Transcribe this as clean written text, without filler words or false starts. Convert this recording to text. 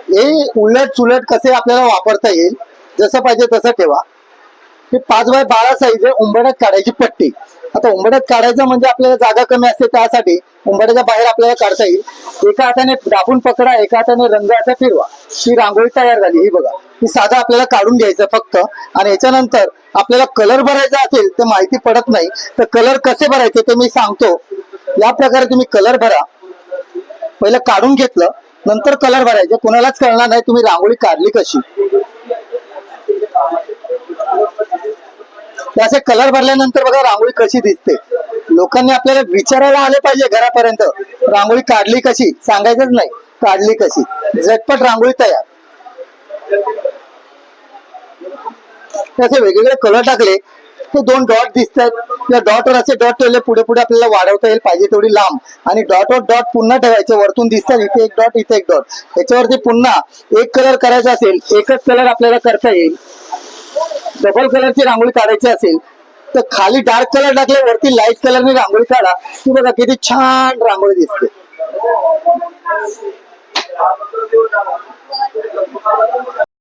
हे उलट सुलट कसे आपल्याला वापरता येईल, जसं पाहिजे तसं ठेवा. हे 5x12 साईज आहे. उंबरठ्यात काढायची पट्टी. आता उंबरठ्यात काढायचं म्हणजे आपल्याला जागा कमी असते, त्यासाठी उंबरठ्याच्या बाहेर आपल्याला काढता येईल. एका हाताने दाबून पकडा, एका हाताने रंग असा फिरवा. ही रांगोळी तयार झाली. ही बघा, ही साधं आपल्याला काढून घ्यायचं फक्त. आणि याच्यानंतर आपल्याला कलर भरायचा असेल तर माहिती पडत नाही, तर कलर कसे भरायचे ते मी सांगतो. या प्रकारे तुम्ही कलर भरा. पहिलं काढून घेतलं, नंतर कलर भरायचे. कोणालाच कळणार नाही तुम्ही रांगोळी काढली कशी. असे कलर भरल्यानंतर बघा रांगोळी कशी दिसते. लोकांनी आपल्याला विचारायला आले पाहिजे घरापर्यंत, रांगोळी काढली कशी, सांगायचंच नाही काढली कशी. झटपट रांगोळी तयार. असे वेगवेगळे कलर टाकले ते 2 डॉट दिसतात. या डॉटवर असे डॉट ठेवले, पुढे पुढे आपल्याला वाढवता येईल पाहिजे तेवढी लांब. आणि डॉटवर डॉट पुन्हा ठेवायचे. वरतून दिसतात इथे एक डॉट, इथे एक डॉट. याच्यावरती पुन्हा एक कलर करायचा असेल, एकच कलर आपल्याला करता येईल. डबल कलरची रांगोळी काढायची असेल तर खाली डार्क कलर टाकले, वरती लाईट कलरने रांगोळी काढा. ती बघा किती छान रांगोळी दिसते.